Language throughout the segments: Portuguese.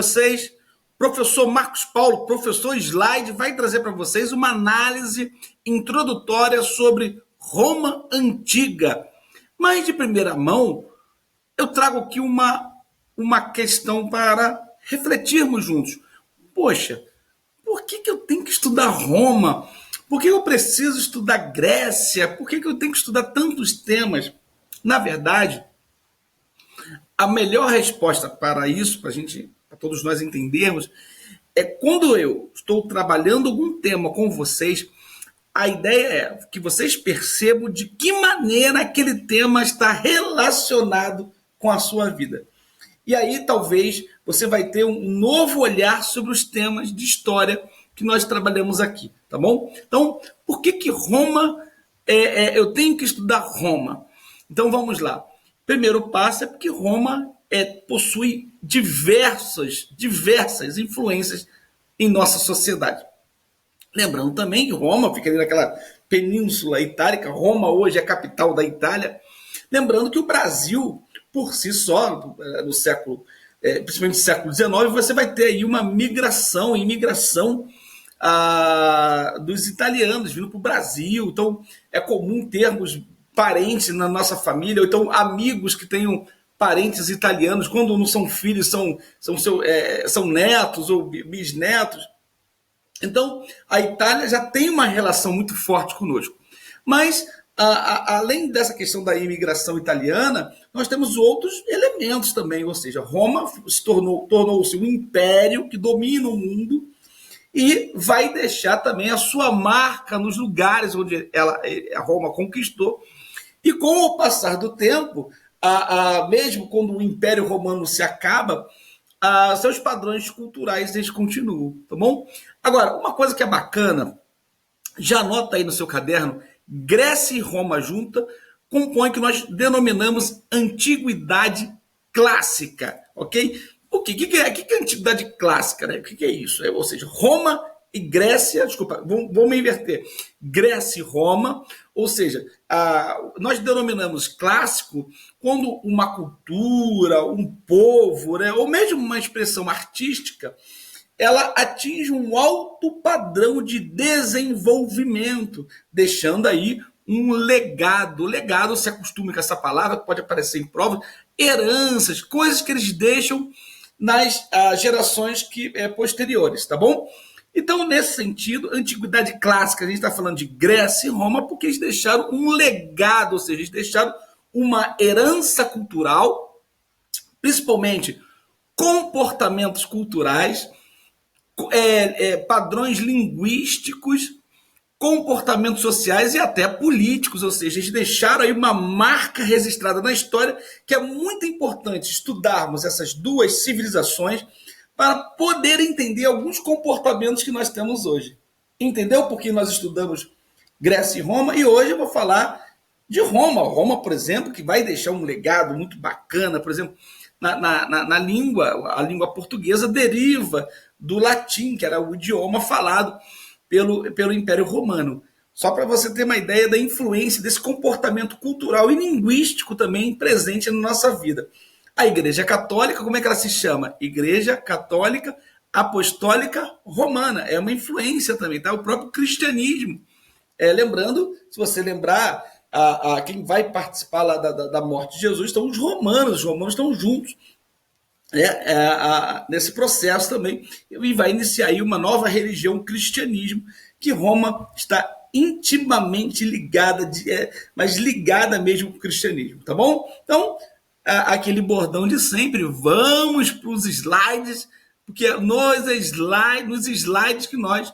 Vocês, professor Marcos Paulo, professor Slide, vai trazer para vocês uma análise introdutória sobre Roma Antiga. Mas de primeira mão, eu trago aqui uma questão para refletirmos juntos. Poxa, por que eu tenho que estudar Roma? Por que eu preciso estudar Grécia? Por que eu tenho que estudar tantos temas? Na verdade, a melhor resposta para isso, para todos nós entendermos, é quando eu estou trabalhando algum tema com vocês, a ideia é que vocês percebam de que maneira aquele tema está relacionado com a sua vida. E aí talvez você vai ter um novo olhar sobre os temas de história que nós trabalhamos aqui, tá bom? Então, por que Roma, eu tenho que estudar Roma? Então vamos lá. Primeiro passo é porque Roma possui diversas influências em nossa sociedade. Lembrando também que Roma fica ali naquela península itálica, Roma hoje é a capital da Itália. Lembrando que o Brasil, por si só, no século, principalmente no século XIX, você vai ter aí uma imigração dos italianos vindo para o Brasil. Então, é comum termos parentes na nossa família, ou então amigos que tenham parentes italianos, quando não são filhos, são netos ou bisnetos. Então, a Itália já tem uma relação muito forte conosco. Mas, além dessa questão da imigração italiana, nós temos outros elementos também, ou seja, Roma tornou-se um império que domina o mundo e vai deixar também a sua marca nos lugares onde a Roma conquistou. E com o passar do tempo, mesmo quando o Império Romano se acaba, seus padrões culturais eles continuam, tá bom? Agora, uma coisa que é bacana, já anota aí no seu caderno, Grécia e Roma junta compõem o que nós denominamos Antiguidade Clássica, ok? O que é Antiguidade Clássica, né? O que é isso? Ou seja, Roma e Grécia, desculpa, vamos inverter, Grécia e Roma, ou seja, nós denominamos clássico quando uma cultura, um povo, né, ou mesmo uma expressão artística, ela atinge um alto padrão de desenvolvimento, deixando aí um legado. Legado se acostume com essa palavra, que pode aparecer em provas, heranças, coisas que eles deixam nas gerações posteriores, tá bom? Então, nesse sentido, Antiguidade Clássica, a gente está falando de Grécia e Roma, porque eles deixaram um legado, ou seja, eles deixaram uma herança cultural, principalmente comportamentos culturais, padrões linguísticos, comportamentos sociais e até políticos, ou seja, eles deixaram aí uma marca registrada na história que é muito importante estudarmos essas duas civilizações para poder entender alguns comportamentos que nós temos hoje. Entendeu por que nós estudamos Grécia e Roma? E hoje eu vou falar de Roma. Roma, por exemplo, que vai deixar um legado muito bacana, por exemplo, na língua, a língua portuguesa deriva do latim, que era o idioma falado pelo Império Romano. Só para você ter uma ideia da influência desse comportamento cultural e linguístico também presente na nossa vida. A Igreja Católica, como é que ela se chama? Igreja Católica Apostólica Romana. É uma influência também, tá? O próprio cristianismo. Lembrando, se você lembrar, quem vai participar lá da morte de Jesus estão os romanos estão juntos nesse processo também, e vai iniciar aí uma nova religião, o cristianismo, que Roma está intimamente ligada, mas ligada mesmo com o cristianismo, tá bom? Então, aquele bordão de sempre, vamos para os slides, porque nos slides que nós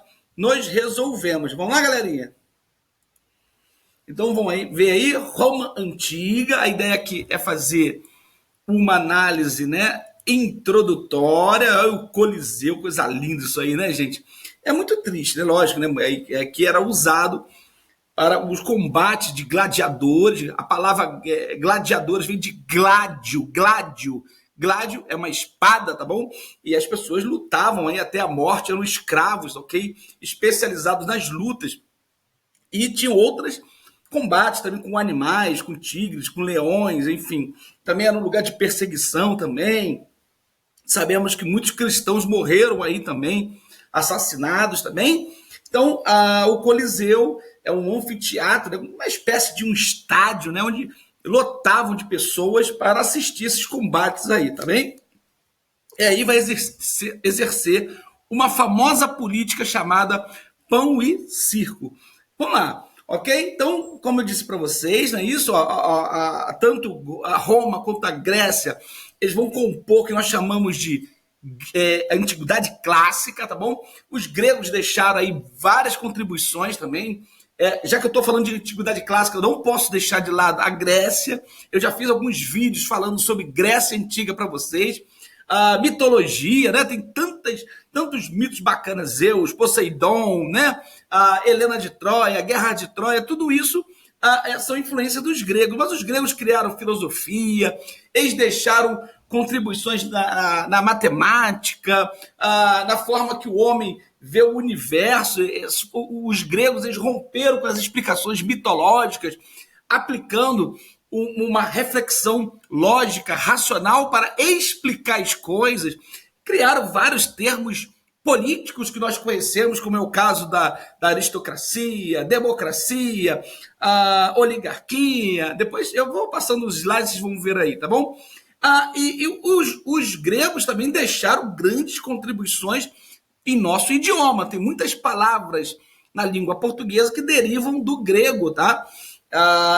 resolvemos. Vamos lá, galerinha? Então, vamos aí, ver aí, Roma Antiga, a ideia aqui é fazer uma análise, né, introdutória, o Coliseu, coisa linda isso aí, né, gente? É muito triste, né? Lógico, né? Que era usado para os combates de gladiadores. A palavra gladiadores vem de gládio. Gládio é uma espada, tá bom? E as pessoas lutavam aí até a morte, eram escravos, ok? Especializados nas lutas. E tinham outros combates também com animais, com tigres, com leões, enfim. Também era um lugar de perseguição também. Sabemos que muitos cristãos morreram aí também, assassinados também. Então, o Coliseu é um anfiteatro, uma espécie de um estádio, né, onde lotavam de pessoas para assistir esses combates aí, tá bem? E aí vai exercer uma famosa política chamada pão e circo. Vamos lá, ok? Então, como eu disse para vocês, né, isso, tanto a Roma quanto a Grécia, eles vão compor o que nós chamamos de antiguidade clássica, tá bom? Os gregos deixaram aí várias contribuições também. Já que eu estou falando de antiguidade clássica, eu não posso deixar de lado a Grécia. Eu já fiz alguns vídeos falando sobre Grécia Antiga para vocês. A mitologia, né? Tem tantos mitos bacanas, Zeus, Poseidon, né? A Helena de Troia, a Guerra de Troia, tudo isso são influência dos gregos. Mas os gregos criaram filosofia, eles deixaram contribuições na matemática, na forma que o homem vê o universo. Os gregos, eles romperam com as explicações mitológicas, aplicando uma reflexão lógica, racional para explicar as coisas. Criaram vários termos políticos que nós conhecemos, como é o caso da aristocracia, democracia, oligarquia. Depois eu vou passando os slides, vocês vão ver aí, tá bom? Os gregos também deixaram grandes contribuições em nosso idioma. Tem muitas palavras na língua portuguesa que derivam do grego, tá?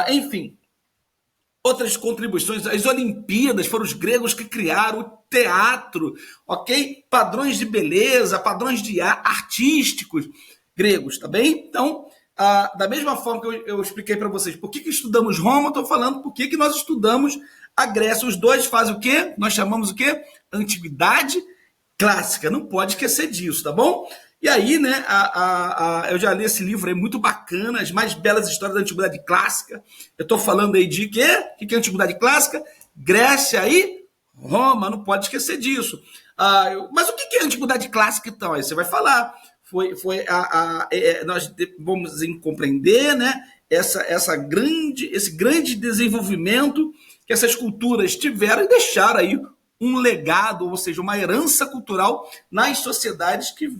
Enfim, outras contribuições, as Olimpíadas, foram os gregos que criaram o teatro, ok? Padrões de beleza, padrões de artísticos gregos, tá bem? Então, da mesma forma que eu expliquei para vocês por que estudamos Roma, estou falando por que nós estudamos a Grécia. Os dois fazem o quê? Nós chamamos o quê? Antiguidade clássica. Não pode esquecer disso, tá bom? E aí, né, eu já li esse livro aí, muito bacana, As Mais Belas Histórias da Antiguidade Clássica. Eu estou falando aí de quê? O que é Antiguidade Clássica? Grécia e Roma, não pode esquecer disso. Mas o que é Antiguidade Clássica, então? Aí você vai falar. Nós vamos compreender, né, esse grande desenvolvimento que essas culturas tiveram e deixaram aí um legado, ou seja, uma herança cultural nas sociedades que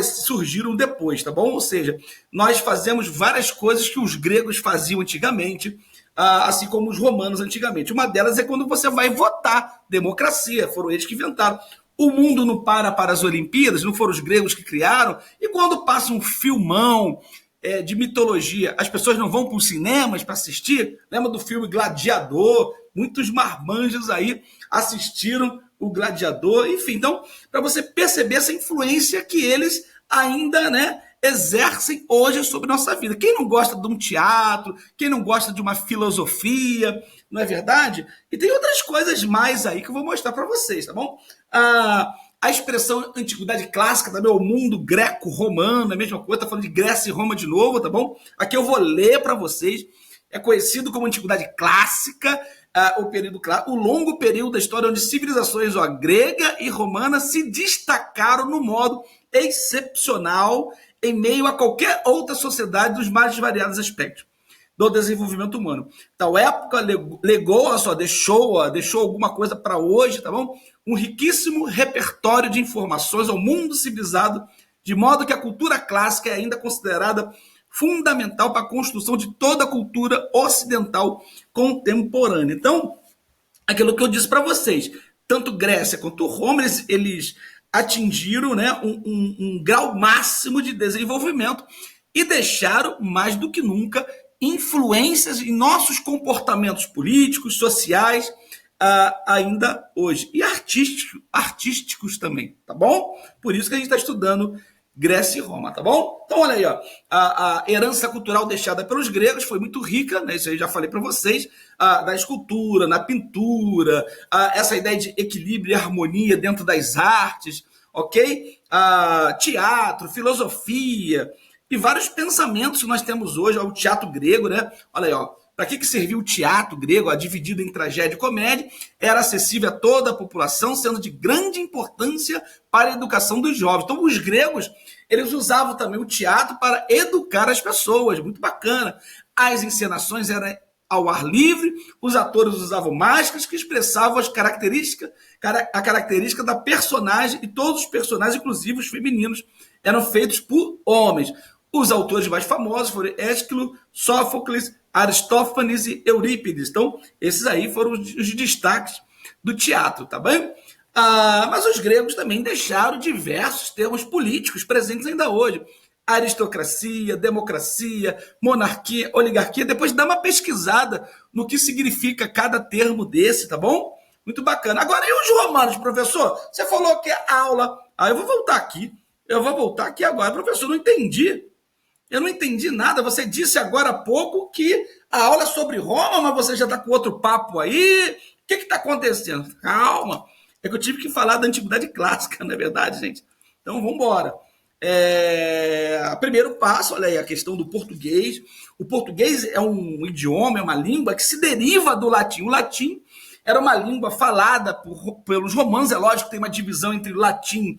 surgiram depois, tá bom? Ou seja, nós fazemos várias coisas que os gregos faziam antigamente, assim como os romanos antigamente. Uma delas é quando você vai votar, democracia, foram eles que inventaram. O mundo não para as Olimpíadas, não foram os gregos que criaram, e quando passa um filmão de mitologia, as pessoas não vão para os cinemas para assistir? Lembra do filme Gladiador? Muitos marmanjos aí assistiram o Gladiador, enfim. Então, para você perceber essa influência que eles ainda, né, exercem hoje sobre nossa vida. Quem não gosta de um teatro, quem não gosta de uma filosofia, não é verdade? E tem outras coisas mais aí que eu vou mostrar para vocês, tá bom? A expressão antiguidade clássica também, o mundo greco-romano, é a mesma coisa, tá falando de Grécia e Roma de novo, tá bom? Aqui eu vou ler para vocês. É conhecido como antiguidade clássica, o longo período da história onde civilizações grega e romana se destacaram no modo excepcional em meio a qualquer outra sociedade dos mais variados aspectos do desenvolvimento humano. Tal época deixou alguma coisa para hoje, tá bom? Um riquíssimo repertório de informações ao mundo civilizado, de modo que a cultura clássica é ainda considerada fundamental para a construção de toda a cultura ocidental contemporânea. Então, aquilo que eu disse para vocês, tanto Grécia quanto Roma, eles atingiram, né, um grau máximo de desenvolvimento e deixaram, mais do que nunca, influências em nossos comportamentos políticos, sociais, ainda hoje. E artísticos também, tá bom? Por isso que a gente está estudando Grécia e Roma, tá bom? Então, olha aí, ó, a herança cultural deixada pelos gregos foi muito rica, né? Isso aí eu já falei para vocês, na escultura, na pintura, essa ideia de equilíbrio e harmonia dentro das artes, ok? Teatro, filosofia e vários pensamentos que nós temos hoje, o teatro grego, né? Olha aí, ó. Para que serviu o teatro grego, dividido em tragédia e comédia? Era acessível a toda a população, sendo de grande importância para a educação dos jovens. Então, os gregos, eles usavam também o teatro para educar as pessoas, muito bacana. As encenações eram ao ar livre, os atores usavam máscaras que expressavam a característica da personagem, e todos os personagens, inclusive os femininos, eram feitos por homens. Os autores mais famosos foram Ésquilo, Sófocles, Aristófanes e Eurípides. Então, esses aí foram os destaques do teatro, tá bem? Mas os gregos também deixaram diversos termos políticos presentes ainda hoje. Aristocracia, democracia, monarquia, oligarquia. Depois dá uma pesquisada no que significa cada termo desse, tá bom? Muito bacana. Agora, e os romanos, professor? Você falou que é aula. Eu vou voltar aqui. Agora. Professor, não entendi. Eu não entendi nada. Você disse agora há pouco que a aula é sobre Roma, mas você já está com outro papo aí. O que está acontecendo? Calma. É que eu tive que falar da antiguidade clássica, não é verdade, gente? Então, vamos embora. Primeiro passo, olha aí, a questão do português. O português é um idioma, é uma língua que se deriva do latim. O latim era uma língua falada pelos romanos. É lógico que tem uma divisão entre o latim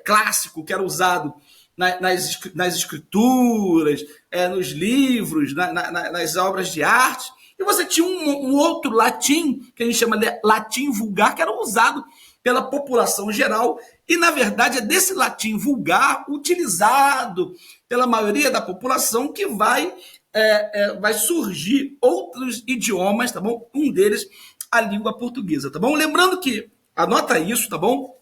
clássico, que era usado nas escrituras, nos livros, nas obras de arte. E você tinha um outro latim, que a gente chama de latim vulgar, que era usado pela população geral. E, na verdade, é desse latim vulgar, utilizado pela maioria da população, que vai surgir outros idiomas, tá bom? Um deles, a língua portuguesa, tá bom? Lembrando que, anota isso, tá bom?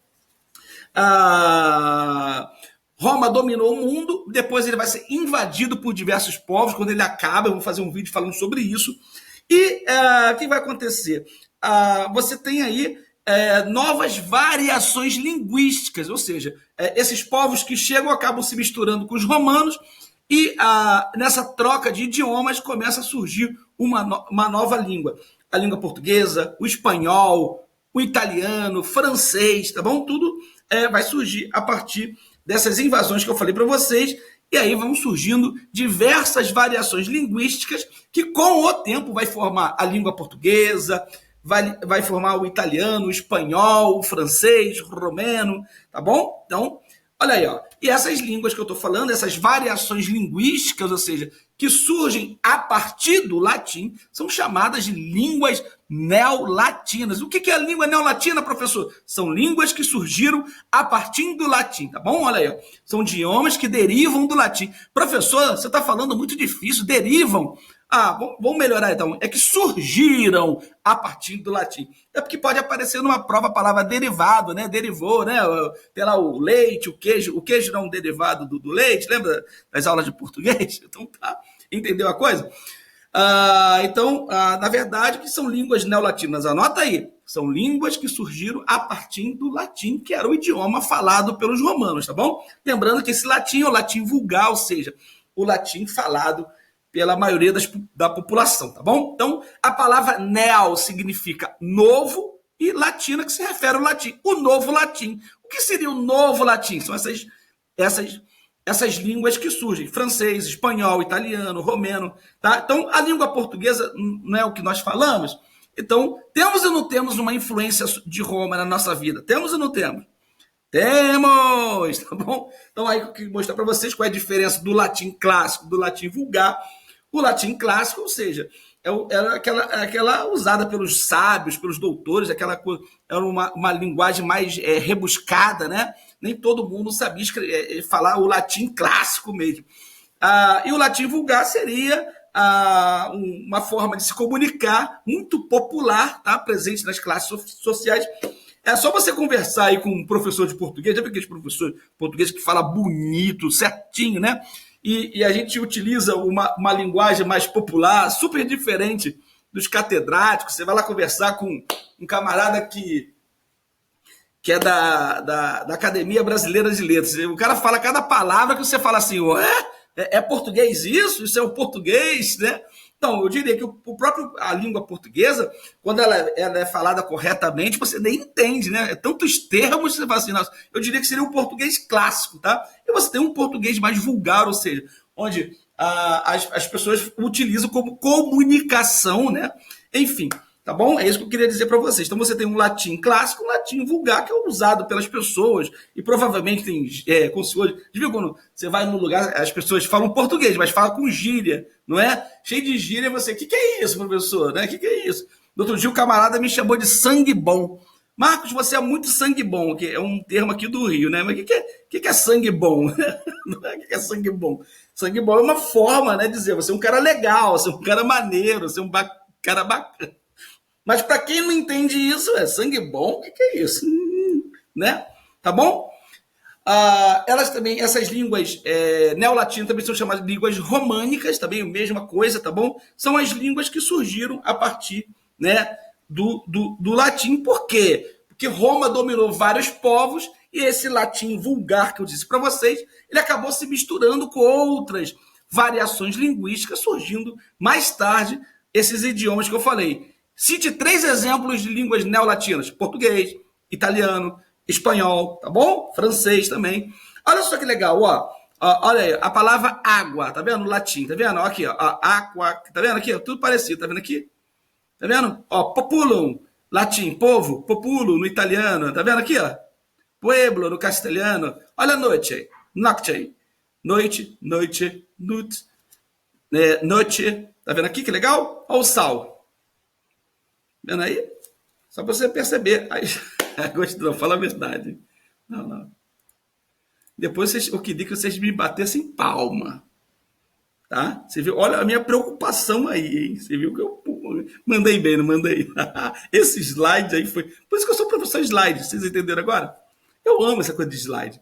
Roma dominou o mundo, depois ele vai ser invadido por diversos povos. Quando ele acaba, eu vou fazer um vídeo falando sobre isso. E o que vai acontecer? Você tem aí novas variações linguísticas, ou seja, esses povos que chegam acabam se misturando com os romanos, e nessa troca de idiomas começa a surgir uma nova língua. A língua portuguesa, o espanhol, o italiano, o francês, tá bom? Tudo vai surgir a partir dessas invasões que eu falei para vocês, e aí vão surgindo diversas variações linguísticas que, com o tempo, vai formar a língua portuguesa, vai formar o italiano, o espanhol, o francês, o romeno, tá bom? Então, olha aí, ó. E essas línguas que eu estou falando, essas variações linguísticas, ou seja, que surgem a partir do latim, são chamadas de línguas neolatinas. O que é a língua neolatina, professor? São línguas que surgiram a partir do latim, tá bom? Olha aí, ó. São idiomas que derivam do latim. Professor, você está falando muito difícil, derivam. Vamos melhorar então. É que surgiram a partir do latim. É porque pode aparecer numa prova a palavra derivado, né? Derivou, né? Tem lá o leite, o queijo. O queijo não é um derivado do leite, lembra das aulas de português? Então tá. Entendeu a coisa? Na verdade, que são línguas neolatinas. Anota aí. São línguas que surgiram a partir do latim, que era o idioma falado pelos romanos, tá bom? Lembrando que esse latim é o latim vulgar, ou seja, o latim falado pela maioria da população, tá bom? Então, a palavra neo significa novo e latina, que se refere ao latim. O novo latim. O que seria o novo latim? São essas línguas que surgem, francês, espanhol, italiano, romeno, tá? Então, a língua portuguesa não é o que nós falamos. Então, temos ou não temos uma influência de Roma na nossa vida? Temos ou não temos? Temos, tá bom? Então, aí eu queria mostrar para vocês qual é a diferença do latim clássico do latim vulgar. O latim clássico, ou seja, era aquela usada pelos sábios, pelos doutores, aquela coisa, era uma linguagem mais rebuscada, né? Nem todo mundo sabia falar o latim clássico mesmo. E o latim vulgar seria uma forma de se comunicar muito popular, tá? Presente nas classes sociais. É só você conversar aí com um professor de português, já viu aquele professor de português que fala bonito, certinho, né? E a gente utiliza uma linguagem mais popular, super diferente dos catedráticos. Você vai lá conversar com um camarada que é da Academia Brasileira de Letras. O cara fala cada palavra que você fala assim, é português isso? Isso é o português, né? Então, eu diria que a língua portuguesa, quando ela é falada corretamente, você nem entende, né? É tantos termos que você fala assim, nossa, eu diria que seria um português clássico, tá? E você tem um português mais vulgar, ou seja, onde as pessoas utilizam como comunicação, né? Enfim, Tá bom? É isso que eu queria dizer para vocês. Então você tem um latim clássico, um latim vulgar, que é usado pelas pessoas, e provavelmente tem consoante. Viu quando você vai num lugar, as pessoas falam português, mas falam com gíria, não é? Cheio de gíria, você, o que é isso, professor? Né? O que é isso? No outro dia o camarada me chamou de sangue bom. Marcos, você é muito sangue bom, que é um termo aqui do Rio, né? Mas o que é sangue bom? O que é sangue bom? Sangue bom é uma forma, né, de dizer, você é um cara legal, você é um cara maneiro, você é um cara bacana. Mas para quem não entende isso, é sangue bom, o que é isso? Né? Tá bom? Elas também, essas línguas neolatinas também são chamadas de línguas românicas, também a mesma coisa, tá bom? São as línguas que surgiram a partir, né, do latim. Por quê? Porque Roma dominou vários povos e esse latim vulgar que eu disse para vocês, ele acabou se misturando com outras variações linguísticas, surgindo mais tarde esses idiomas que eu falei. Cite 3 exemplos de línguas neolatinas: português, italiano, espanhol, tá bom? Francês também. Olha só que legal, ó. Olha aí, a palavra água, tá vendo? No latim, tá vendo? Ó, aqui, ó, aqua, tá vendo aqui? Tudo parecido, tá vendo aqui? Tá vendo? Ó, populum, latim, povo, populo no italiano, tá vendo aqui, ó? Pueblo no castelhano. Olha a noite, nocte, noite, nut, noite, tá vendo aqui que legal? Olha o sal. Vendo aí? Só para você perceber. Aí, gostou, fala a verdade. Não. Depois eu queria que vocês me batessem palma. Tá? Você viu? Olha a minha preocupação aí, hein? Você viu que eu mandei bem, não mandei? Esse slide aí foi. Por isso que eu sou professor de slide, vocês entenderam agora? Eu amo essa coisa de slide.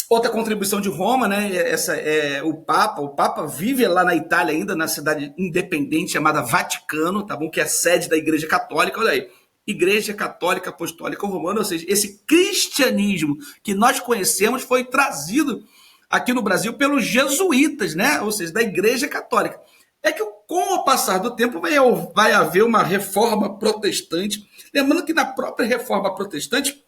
Outra contribuição de Roma, né? O Papa vive lá na Itália ainda, na cidade independente chamada Vaticano, tá bom? Que é a sede da Igreja Católica. Olha aí, Igreja Católica Apostólica Romana, ou seja, esse cristianismo que nós conhecemos foi trazido aqui no Brasil pelos jesuítas, né? Ou seja, da Igreja Católica. É que com o passar do tempo vai haver uma reforma protestante. Lembrando que na própria reforma protestante,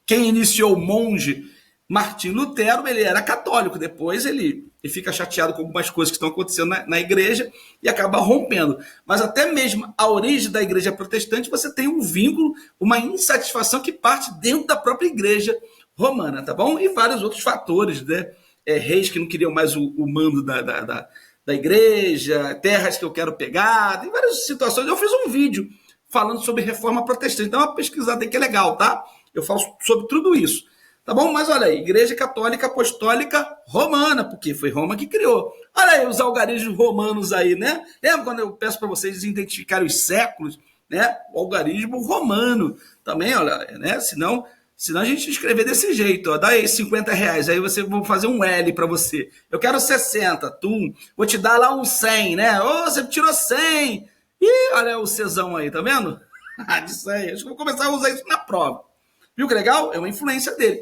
quem iniciou o monge Martim Lutero, ele era católico, depois ele fica chateado com algumas coisas que estão acontecendo na igreja e acaba rompendo. Mas até mesmo a origem da igreja protestante, você tem um vínculo, uma insatisfação que parte dentro da própria igreja romana, tá bom? E vários outros fatores, né? Reis que não queriam mais o mando da igreja, terras que eu quero pegar, tem várias situações. Eu fiz um vídeo falando sobre reforma protestante, então uma pesquisada aí que é legal, tá? Eu falo sobre tudo isso. Tá bom? Mas olha aí, Igreja Católica Apostólica Romana, porque foi Roma que criou. Olha aí os algarismos romanos aí, né? Lembra quando eu peço para vocês identificarem os séculos, né? O algarismo romano também, olha, né? Senão a gente escrever desse jeito, ó, dá aí R$50, aí vou fazer um L para você. Eu quero 60, vou te dar lá um 100, né? Ô, você tirou 100. Ih, olha o Czão aí, tá vendo? De 100. Acho que vou começar a usar isso na prova. Viu que legal? É uma influência dele.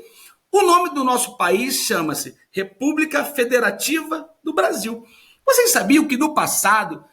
O nome do nosso país chama-se República Federativa do Brasil. Vocês sabiam que no passado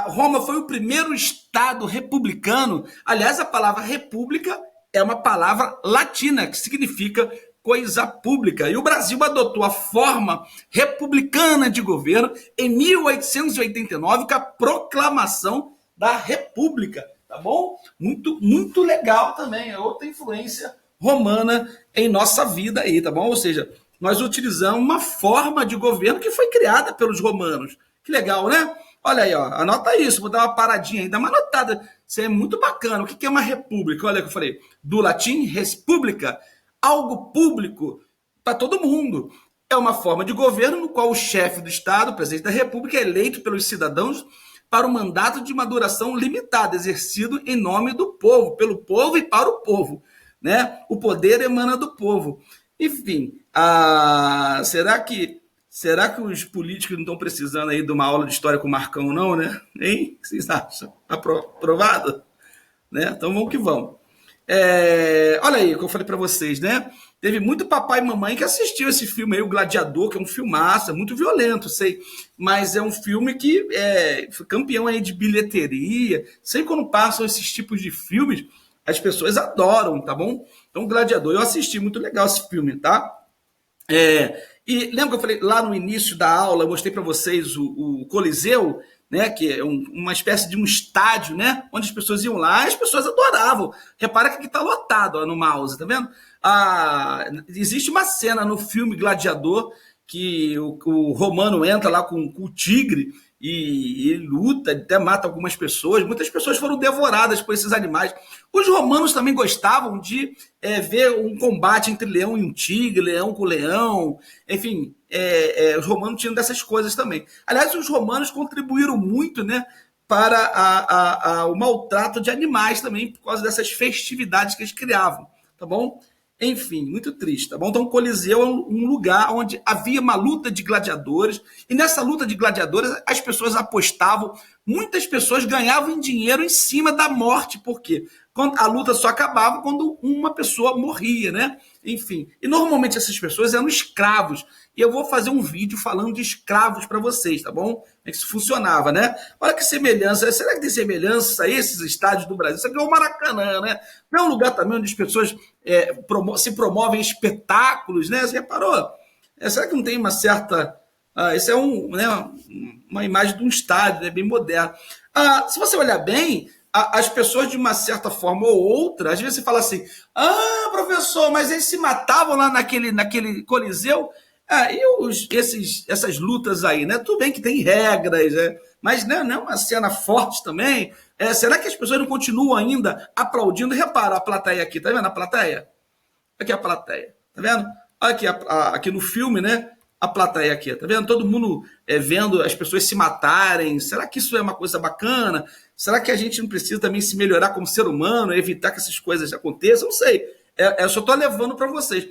Roma foi o primeiro estado republicano? Aliás, a palavra república é uma palavra latina que significa coisa pública. E o Brasil adotou a forma republicana de governo em 1889 com a proclamação da República. Tá bom? Muito, muito legal também. É outra influência romana em nossa vida aí, tá bom? Ou seja, nós utilizamos uma forma de governo que foi criada pelos romanos. Que legal, né? Olha aí, ó, anota isso, vou dar uma paradinha aí, dá uma anotada. Isso é muito bacana. O que é uma república? Olha o que eu falei. Do latim, res publica, algo público para todo mundo. É uma forma de governo no qual o chefe do Estado, o presidente da República, é eleito pelos cidadãos para um mandato de uma duração limitada, exercido em nome do povo, pelo povo e para o povo. Né? O poder emana do povo. Enfim, será que os políticos não estão precisando aí de uma aula de história com o Marcão, não, né? Hein? O que vocês acham? Aprovado? Né? Então vamos que vamos. Olha aí o que eu falei para vocês, né? Teve muito papai e mamãe que assistiu esse filme aí, O Gladiador, que é um filmaço, muito violento, sei, mas é um filme que foi campeão aí de bilheteria. Sempre quando passam esses tipos de filmes, as pessoas adoram, tá bom? Então, Gladiador, eu assisti, muito legal esse filme, tá? E lembra que eu falei lá no início da aula, eu mostrei para vocês o Coliseu, né, que é uma espécie de um estádio, né, onde as pessoas iam lá, as pessoas adoravam. Repara que aqui está lotado, ó, no mouse, tá vendo? Existe uma cena no filme Gladiador que o Romano entra lá com o tigre e ele luta, até mata algumas pessoas. Muitas pessoas foram devoradas por esses animais. Os romanos também gostavam de ver um combate entre leão e um tigre, leão com leão, enfim, os romanos tinham dessas coisas também. Aliás, os romanos contribuíram muito, né, para o maltrato de animais também, por causa dessas festividades que eles criavam, tá bom? Enfim, muito triste, tá bom? Então, o Coliseu é um lugar onde havia uma luta de gladiadores, e nessa luta de gladiadores as pessoas apostavam, muitas pessoas ganhavam dinheiro em cima da morte, por quê? A luta só acabava quando uma pessoa morria, né? Enfim, e normalmente essas pessoas eram escravos, e eu vou fazer um vídeo falando de escravos para vocês, tá bom? Como é que isso funcionava, né? Olha que semelhança, será que tem semelhança a esses estádios do Brasil? Isso aqui é o Maracanã, né? Não é um lugar também onde as pessoas se promovem espetáculos, né? Você reparou? Será que não tem uma certa... isso é uma imagem de um estádio, né? Bem moderno. Se você olhar bem, as pessoas, de uma certa forma ou outra, às vezes você fala assim, professor, mas eles se matavam lá naquele Coliseu? Essas lutas aí, né? Tudo bem que tem regras, né? Mas não é uma cena forte também. Será que as pessoas não continuam ainda aplaudindo? Repara a plateia aqui, tá vendo a plateia? Aqui a plateia, tá vendo? Aqui no filme, né? A plateia aqui, tá vendo? Todo mundo vendo as pessoas se matarem. Será que isso é uma coisa bacana? Será que a gente não precisa também se melhorar como ser humano, evitar que essas coisas aconteçam? Não sei. Eu só estou levando para vocês.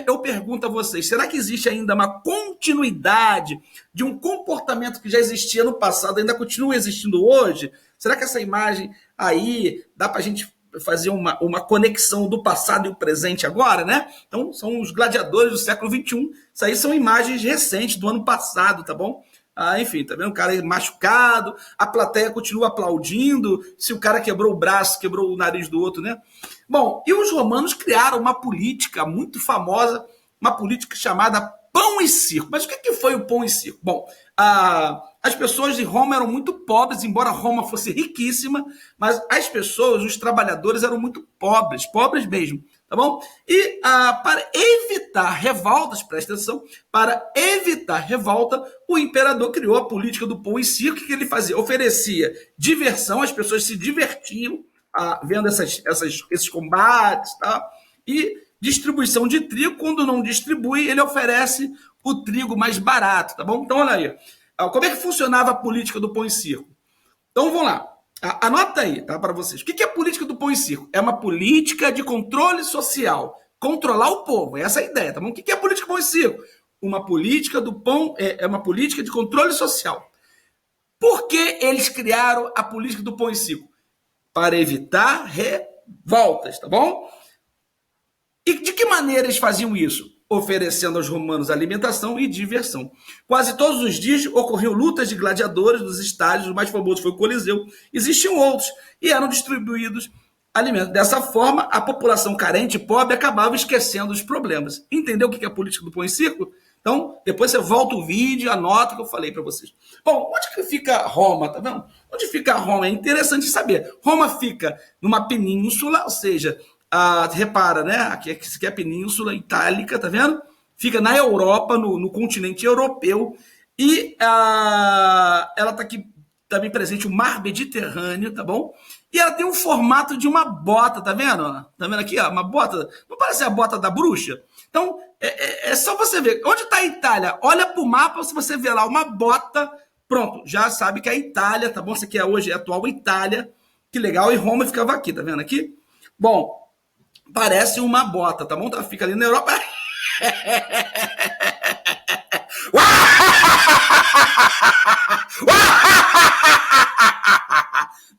Eu pergunto a vocês, será que existe ainda uma continuidade de um comportamento que já existia no passado, ainda continua existindo hoje? Será que essa imagem aí dá para a gente fazer uma conexão do passado e o presente agora, né? Então, são os gladiadores do século XXI. Isso aí são imagens recentes do ano passado, tá bom? Enfim, tá vendo? O cara aí machucado, a plateia continua aplaudindo, se o cara quebrou o braço, quebrou o nariz do outro, né? Bom, e os romanos criaram uma política muito famosa, uma política chamada pão e circo. Mas o que foi o pão e circo? Bom, as pessoas de Roma eram muito pobres, embora Roma fosse riquíssima, mas as pessoas, os trabalhadores, eram muito pobres, pobres mesmo, tá bom? E para evitar revoltas, presta atenção, para evitar revolta, o imperador criou a política do pão e circo. O que ele fazia? Oferecia diversão, as pessoas se divertiam vendo esses combates, tá? E distribuição de trigo. Quando não distribui, ele oferece o trigo mais barato, tá bom? Então, olha aí. Como é que funcionava a política do pão e circo? Então, vamos lá. Anota aí, tá, para vocês. O que é a política do pão e circo? É uma política de controle social. Controlar o povo. Essa é a ideia, tá bom? O que é a política do pão e circo? Uma política do pão... É uma política de controle social. Por que eles criaram a política do pão e circo? Para evitar revoltas, tá bom? E de que maneira eles faziam isso? Oferecendo aos romanos alimentação e diversão. Quase todos os dias ocorriam lutas de gladiadores nos estádios, o mais famoso foi o Coliseu. Existiam outros e eram distribuídos alimentos. Dessa forma, a população carente e pobre acabava esquecendo os problemas. Entendeu o que é a política do pão e circo? Então, depois você volta o vídeo, anota o que eu falei para vocês. Bom, onde que fica Roma, tá vendo? Onde fica Roma? É interessante saber. Roma fica numa península, ou seja, repara, né? Aqui é a Península Itálica, tá vendo? Fica na Europa, no continente europeu, e ela tá aqui também presente o Mar Mediterrâneo, tá bom? E ela tem um formato de uma bota, tá vendo? Tá vendo aqui, ó, uma bota? Não parece a bota da bruxa? Então, é só você ver. Onde está a Itália? Olha para o mapa, se você ver lá uma bota, pronto, já sabe que é a Itália, tá bom? Isso aqui hoje é a atual Itália. Que legal, e Roma ficava aqui, tá vendo aqui? Bom, parece uma bota, tá bom? Fica ali na Europa.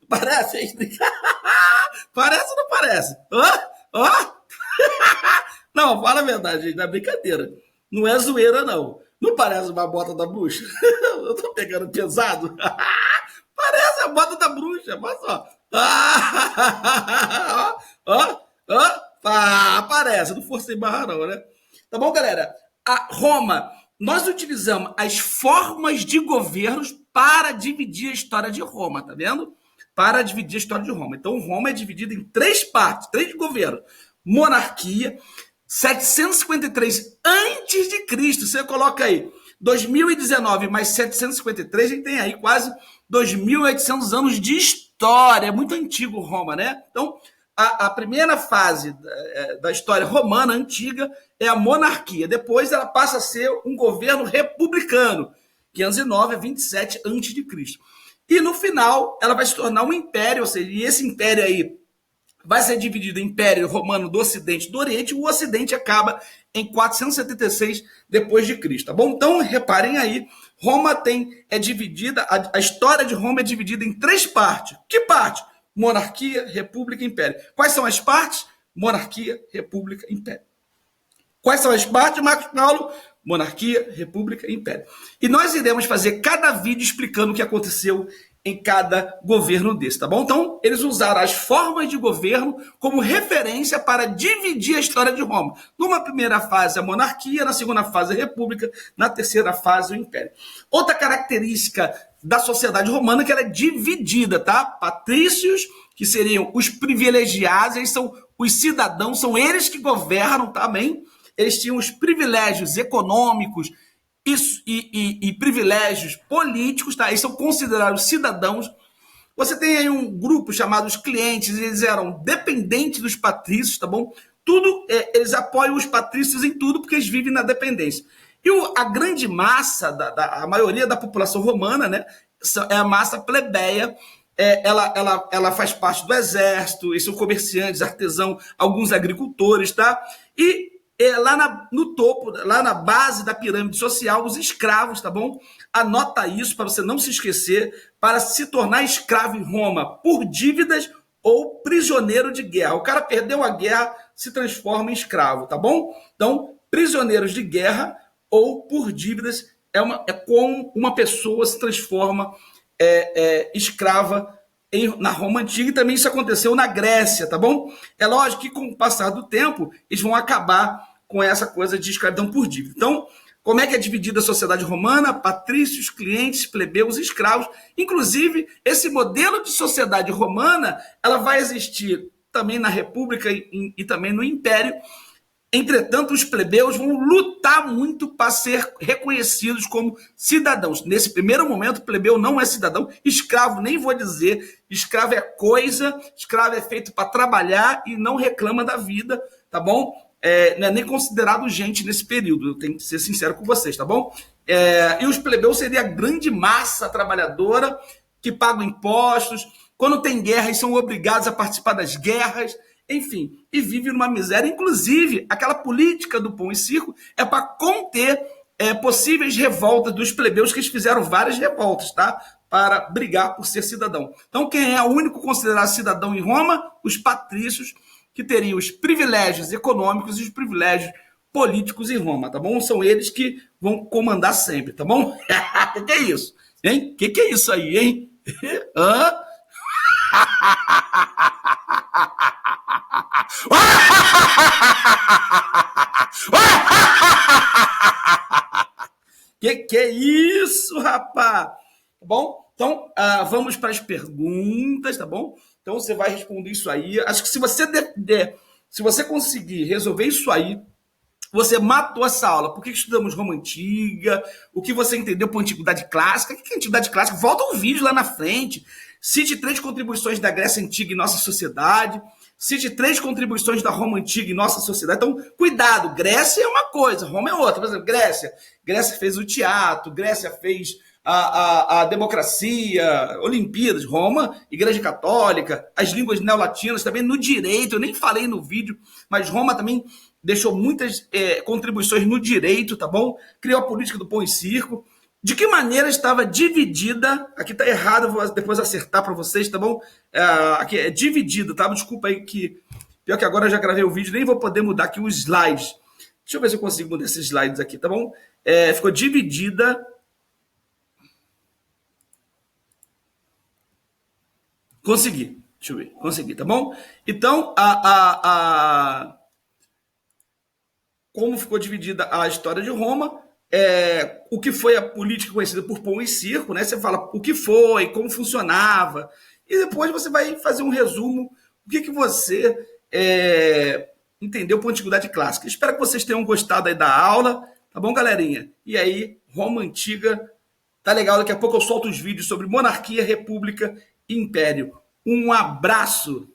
Parece? Parece ou não parece? Não, fala a verdade, gente, não é brincadeira. Não é zoeira, não. Não parece uma bota da bruxa? Eu tô pegando pesado. Parece a bota da bruxa, mas só. Parece, não forcei barra não, né? Tá bom, galera? A Roma, nós utilizamos as formas de governos para dividir a história de Roma, tá vendo? Para dividir a história de Roma. Então, Roma é dividida em três partes, três governos. Monarquia, 753 antes de Cristo. Você coloca aí 2019 mais 753, a gente tem aí quase 2.800 anos de história. É muito antigo Roma, né? Então, a primeira fase da história romana antiga é a monarquia. Depois ela passa a ser um governo republicano, 509 a 27 antes de Cristo. E no final ela vai se tornar um império, ou seja, e esse império aí vai ser dividido em Império Romano do Ocidente e do Oriente, e o Ocidente acaba em 476 depois de Cristo, tá bom? Então, reparem aí, Roma é dividida, a história de Roma é dividida em três partes. Que parte? Monarquia, República e Império. Quais são as partes? Monarquia, República e Império. Quais são as partes, Marcos Paulo? Monarquia, República e Império. E nós iremos fazer cada vídeo explicando o que aconteceu em cada governo desse, tá bom? Então, eles usaram as formas de governo como referência para dividir a história de Roma. Numa primeira fase, a monarquia, na segunda fase, a república, na terceira fase, o império. Outra característica da sociedade romana é que ela é dividida, tá? Patrícios, que seriam os privilegiados, eles são os cidadãos, são eles que governam também. Eles tinham os privilégios econômicos, e privilégios políticos, tá? Eles são considerados cidadãos. Você tem aí um grupo chamado os clientes, eles eram dependentes dos patrícios, tá bom? Tudo, eles apoiam os patrícios em tudo porque eles vivem na dependência. E a grande massa, a maioria da população romana, né, é a massa plebeia. Ela faz parte do exército, eles são comerciantes, artesãos, alguns agricultores, tá? E lá no topo, lá na base da pirâmide social, os escravos, tá bom? Anota isso para você não se esquecer, para se tornar escravo em Roma por dívidas ou prisioneiro de guerra. O cara perdeu a guerra, se transforma em escravo, tá bom? Então, prisioneiros de guerra ou por dívidas é como uma pessoa se transforma escrava na Roma Antiga, e também isso aconteceu na Grécia, tá bom? É lógico que com o passar do tempo, eles vão acabar com essa coisa de escravidão por dívida. Então, como é que é dividida a sociedade romana? Patrícios, clientes, plebeus, escravos. Inclusive, esse modelo de sociedade romana, ela vai existir também na República e também no Império. Entretanto, os plebeus vão lutar muito para ser reconhecidos como cidadãos. Nesse primeiro momento, plebeu não é cidadão. Escravo, nem vou dizer. Escravo é coisa, escravo é feito para trabalhar e não reclama da vida, tá bom? Não é nem considerado gente nesse período, eu tenho que ser sincero com vocês, tá bom? E os plebeus seriam a grande massa trabalhadora que pagam impostos. Quando tem guerra, eles são obrigados a participar das guerras. Enfim, e vive numa miséria. Inclusive, aquela política do pão e circo é para conter possíveis revoltas dos plebeus, que eles fizeram várias revoltas, tá? Para brigar por ser cidadão. Então, quem é o único considerado cidadão em Roma? Os patrícios, que teriam os privilégios econômicos e os privilégios políticos em Roma, tá bom? São eles que vão comandar sempre, tá bom? Que é isso? Hein? Que é isso aí, hein? Hã? Que é isso, rapaz? Tá bom? Então, vamos para as perguntas, tá bom? Então, você vai responder isso aí. Acho que se você conseguir resolver isso aí, você matou essa aula. Por que estudamos Roma Antiga? O que você entendeu por Antiguidade Clássica? O que é Antiguidade Clássica? Volta um vídeo lá na frente. Cite 3 contribuições da Grécia Antiga em nossa sociedade. Cite 3 contribuições da Roma Antiga em nossa sociedade. Então, cuidado. Grécia é uma coisa, Roma é outra. Por exemplo, Grécia fez o teatro, Grécia fez a democracia, Olimpíadas, Roma, Igreja Católica, as línguas neolatinas, também no direito. Eu nem falei no vídeo, mas Roma também deixou muitas contribuições no direito, tá bom? Criou a política do pão e circo. De que maneira estava dividida? Aqui está errado, vou depois acertar para vocês, tá bom? Aqui é dividida, tá? Desculpa aí que... Pior que agora eu já gravei o vídeo, nem vou poder mudar aqui os slides. Deixa eu ver se eu consigo mudar esses slides aqui, tá bom? Ficou dividida... Consegui, deixa eu ver, consegui, tá bom? Então, como ficou dividida a história de Roma, o que foi a política conhecida por pão e circo, né? Você fala o que foi, como funcionava, e depois você vai fazer um resumo, o que você entendeu por antiguidade clássica. Espero que vocês tenham gostado aí da aula, tá bom, galerinha? E aí, Roma Antiga, tá legal, daqui a pouco eu solto os vídeos sobre monarquia, república e império. Um abraço!